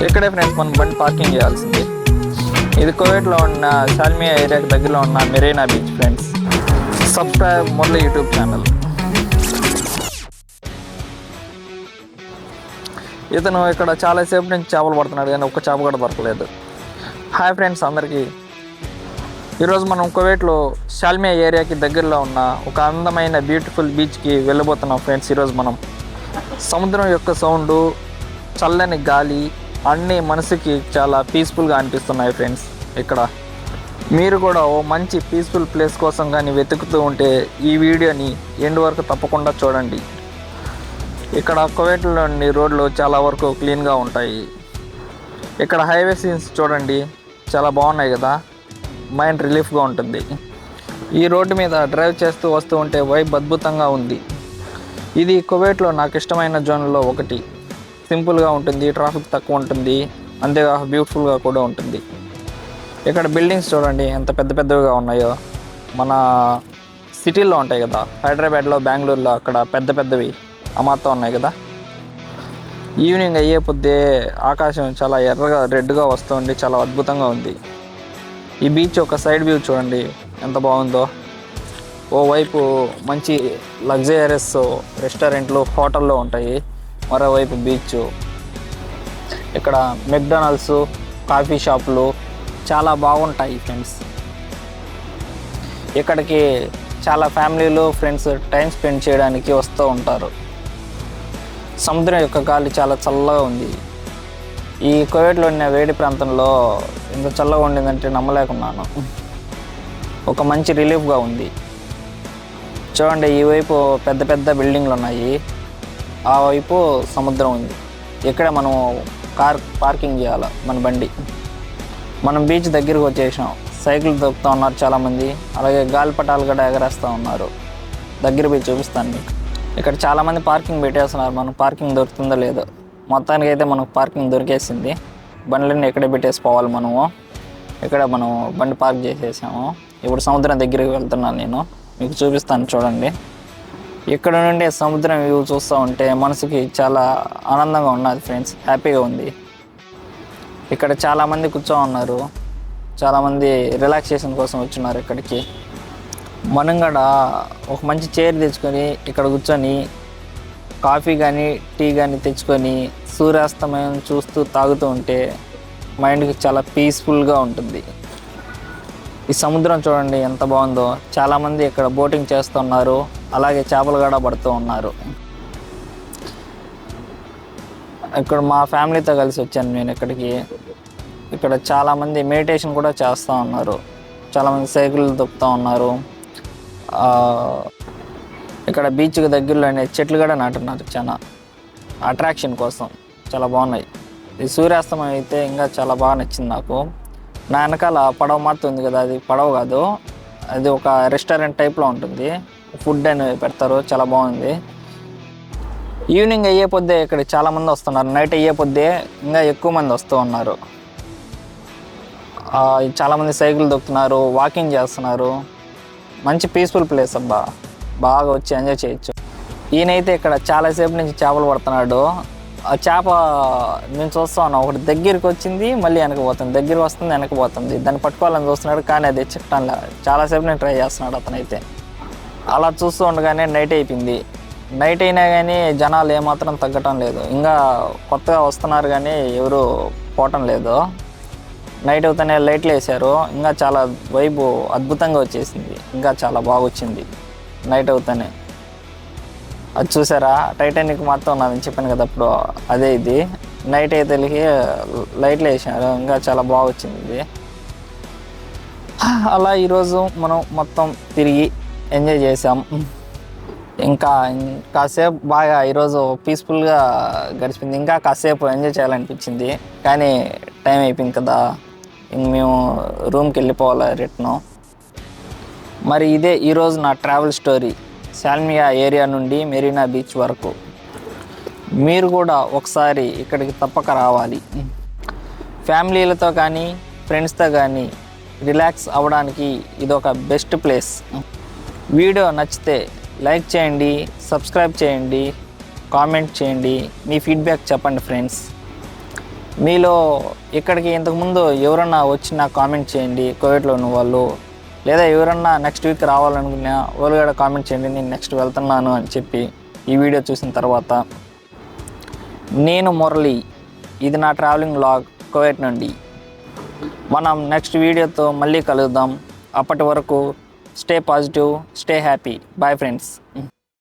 ఇక్కడే ఫ్రెండ్స్ మనం బండి పార్కింగ్ చేయాల్సింది. ఇది కువైట్లో ఉన్న సాల్మియా ఏరియాకి దగ్గరలో ఉన్న Marina beach friends. Subscribe Murali YouTube channel. ఇతను ఇక్కడ చాలాసేపు నుంచి చేపలు పడుతున్నాడు కానీ ఒక్క చేప కూడా దొరకలేదు. హాయ్ ఫ్రెండ్స్ అందరికీ. ఈరోజు మనం కువైట్లో సాల్మియా ఏరియాకి దగ్గరలో ఉన్న ఒక అందమైన బ్యూటిఫుల్ బీచ్కి వెళ్ళబోతున్నాం ఫ్రెండ్స్. ఈరోజు మనం సముద్రం యొక్క సౌండు, చల్లని గాలి అన్నీ మనసుకి చాలా పీస్ఫుల్గా అనిపిస్తున్నాయి ఫ్రెండ్స్. ఇక్కడ మీరు కూడా ఓ మంచి పీస్ఫుల్ ప్లేస్ కోసం కానీ వెతుకుతూ ఉంటే ఈ వీడియోని ఎండ్ వరకు తప్పకుండా చూడండి. ఇక్కడ కువైట్లోని రోడ్లు చాలా వరకు క్లీన్గా ఉంటాయి. ఇక్కడ హైవే సీన్స్ చూడండి, చాలా బాగున్నాయి కదా, మైండ్ రిలీఫ్గా ఉంటుంది. ఈ రోడ్డు మీద డ్రైవ్ చేస్తూ వస్తూ ఉంటే వైబ్ అద్భుతంగా ఉంది. ఇది కువైట్లో నాకు ఇష్టమైన జోన్లో ఒకటి. సింపుల్గా ఉంటుంది, ట్రాఫిక్ తక్కువ ఉంటుంది, అంతేగా బ్యూటిఫుల్గా కూడా ఉంటుంది. ఇక్కడ బిల్డింగ్స్ చూడండి ఎంత పెద్ద పెద్దవిగా ఉన్నాయో. మన సిటీల్లో ఉంటాయి కదా, హైదరాబాద్లో, బెంగళూరులో అక్కడ పెద్ద పెద్దవి అమాత్తం ఉన్నాయి కదా. ఈవినింగ్ అయ్యే పొద్దే ఆకాశం చాలా ఎర్రగా రెడ్గా వస్తుంది, చాలా అద్భుతంగా ఉంది. ఈ బీచ్ ఒక సైడ్ వ్యూ చూడండి ఎంత బాగుందో. ఓవైపు మంచి లగ్జరియస్ రెస్టారెంట్లు, హోటల్లో ఉంటాయి, మరోవైపు బీచ్. ఇక్కడ మెక్డొనాల్డ్స్, కాఫీ షాపులు చాలా బాగుంటాయి ఫ్రెండ్స్. ఇక్కడికి చాలా ఫ్యామిలీలు, ఫ్రెండ్స్ టైం స్పెండ్ చేయడానికి వస్తూ ఉంటారు. సముద్రం యొక్క గాలి చాలా చల్లగా ఉంది. ఈ కువైట్లో ఉన్న వేడి ప్రాంతంలో ఇంత చల్లగా ఉండిందంటే నమ్మలేకున్నాను. ఒక మంచి రిలీఫ్గా ఉంది. చూడండి, ఈ వైపు పెద్ద పెద్ద బిల్డింగ్లు ఉన్నాయి, ఆ వైపు సముద్రం ఉంది. ఇక్కడే మనం కార్ పార్కింగ్ చేయాలి మన బండి. మనం బీచ్ దగ్గరికి వచ్చేసాం. సైకిల్ దొక్కుతూ ఉన్నారు చాలామంది, అలాగే గాలిపటాలు కూడా ఎగరేస్తూ ఉన్నారు. దగ్గర పోయి చూపిస్తాను మీకు. ఇక్కడ చాలామంది పార్కింగ్ పెట్టేస్తున్నారు. మనం పార్కింగ్ దొరుకుతుందో లేదో. మొత్తానికి అయితే మనకు పార్కింగ్ దొరికేసింది. బండ్లన్నీ ఎక్కడే పెట్టేసిపోవాలి మనము. ఇక్కడ మనం బండి పార్క్ చేసేసాము. ఇప్పుడు సముద్రం దగ్గరికి వెళ్తున్నాను నేను, మీకు చూపిస్తాను చూడండి. ఇక్కడ నుండి సముద్రం వ్యూ చూస్తూ ఉంటే మనసుకి చాలా ఆనందంగా ఉన్నది ఫ్రెండ్స్, హ్యాపీగా ఉంది. ఇక్కడ చాలామంది కూర్చో ఉన్నారు, చాలామంది రిలాక్సేషన్ కోసం వచ్చున్నారు ఇక్కడికి. మనం కూడా ఒక మంచి చైర్ తెచ్చుకొని ఇక్కడ కూర్చొని కాఫీ కానీ టీ కానీ తెచ్చుకొని సూర్యాస్తమయం చూస్తూ తాగుతూ ఉంటే మైండ్కి చాలా పీస్ఫుల్గా ఉంటుంది. ఈ సముద్రం చూడండి ఎంత బాగుందో. చాలామంది ఇక్కడ బోటింగ్ చేస్తున్నారు, అలాగే చేపలు కూడా పడుతూ ఉన్నారు. ఇక్కడ మా ఫ్యామిలీతో కలిసి వచ్చాను నేను ఇక్కడికి. ఇక్కడ చాలామంది మెడిటేషన్ కూడా చేస్తూ ఉన్నారు, చాలామంది సైకిల్ తొక్కుతూ ఉన్నారు. ఇక్కడ బీచ్కి దగ్గరలోనే చెట్లు కూడా నాటున్నారు, చాలా అట్రాక్షన్ కోసం, చాలా బాగున్నాయి. ఈ సూర్యాస్తమయం అయితే ఇంకా చాలా బాగా నచ్చింది నాకు. నా వెనకాల పడవ మాత్రం ఉంది కదా, అది పడవ కాదు, అది ఒక రెస్టారెంట్ టైప్లో ఉంటుంది, ఫుడ్ అని పెడతారు, చాలా బాగుంది. ఈవినింగ్ అయ్యే పొద్దే ఇక్కడ చాలామంది వస్తున్నారు, నైట్ అయ్యే పొద్దే ఇంకా ఎక్కువ మంది వస్తూ ఉన్నారు. చాలామంది సైకిల్ దొక్కుతున్నారు, వాకింగ్ చేస్తున్నారు. మంచి పీస్ఫుల్ ప్లేస్ అబ్బా, బాగా వచ్చి ఎంజాయ్ చేయొచ్చు. ఈయనైతే ఇక్కడ చాలాసేపు నుంచి చేపలు పడుతున్నాడు. ఆ చేప నేను చూస్తా ఉన్నా, ఒకటి దగ్గరికి వచ్చింది మళ్ళీ వెనక్కి పోతుంది, దగ్గరికి వస్తుంది వెనక్కి పోతుంది. దాన్ని పట్టుకోవాలని చూస్తున్నాడు కానీ అది చిట్టంలా. చాలాసేపు నేను ట్రై చేస్తున్నాడు అతనైతే. అలా చూస్తూ ఉండగానే నైట్ అయిపోయింది. నైట్ అయినా కానీ జనాలు ఏమాత్రం తగ్గటం లేదు. ఇంకా కొత్తగా వస్తున్నారు కానీ ఎవరు పోవటం లేదు. నైట్ అవుతానే లైట్లు వేసారు, ఇంకా చాలా వైబు అద్భుతంగా వచ్చేసింది, ఇంకా చాలా బాగా వచ్చింది నైట్ అవుతానే. అది చూసారా, టైటానిక్ మాత్రం నాదని చెప్పాను కదా అప్పుడు, అదే ఇది. నైట్ అయితే లైట్లు వేసారు, ఇంకా చాలా బాగా వచ్చింది ఇది. అలా ఈరోజు మనం మొత్తం తిరిగి ఎంజాయ్ చేసాం. ఇంకా కాసేపు బాగా ఈరోజు పీస్ఫుల్గా గడిచిపోయింది. ఇంకా కాసేపు ఎంజాయ్ చేయాలనిపించింది కానీ టైం అయిపోయింది కదా, ఇంక మేము రూమ్కి వెళ్ళిపోవాలి రిటర్న్. మరి ఇదే ఈరోజు నా ట్రావెల్ స్టోరీ, సాల్మియా ఏరియా నుండి మెరీనా బీచ్ వరకు. మీరు కూడా ఒకసారి ఇక్కడికి తప్పక రావాలి. ఫ్యామిలీలతో కానీ ఫ్రెండ్స్తో కానీ రిలాక్స్ అవ్వడానికి ఇదొక బెస్ట్ ప్లేస్. వీడియో నచ్చితే లైక్ చేయండి, సబ్స్క్రైబ్ చేయండి, కామెంట్ చేయండి, మీ ఫీడ్బ్యాక్ చెప్పండి ఫ్రెండ్స్. మీలో ఇక్కడికి ఇంతకుముందు ఎవరన్నా వచ్చి నాకు కామెంట్ చేయండి, కువైట్లో ఉన్న వాళ్ళు, లేదా ఎవరన్నా నెక్స్ట్ వీక్ రావాలనుకున్నా వాళ్ళు కూడా కామెంట్ చేయండి, నేను నెక్స్ట్ వెళ్తున్నాను అని చెప్పి ఈ వీడియో చూసిన తర్వాత. నేను మురళి, ఇది నా ట్రావెలింగ్ వ్లాగ్ కువైట్ నుండి. మనం నెక్స్ట్ వీడియోతో మళ్ళీ కలుద్దాం. అప్పటి వరకు stay positive, stay happy. Bye friends.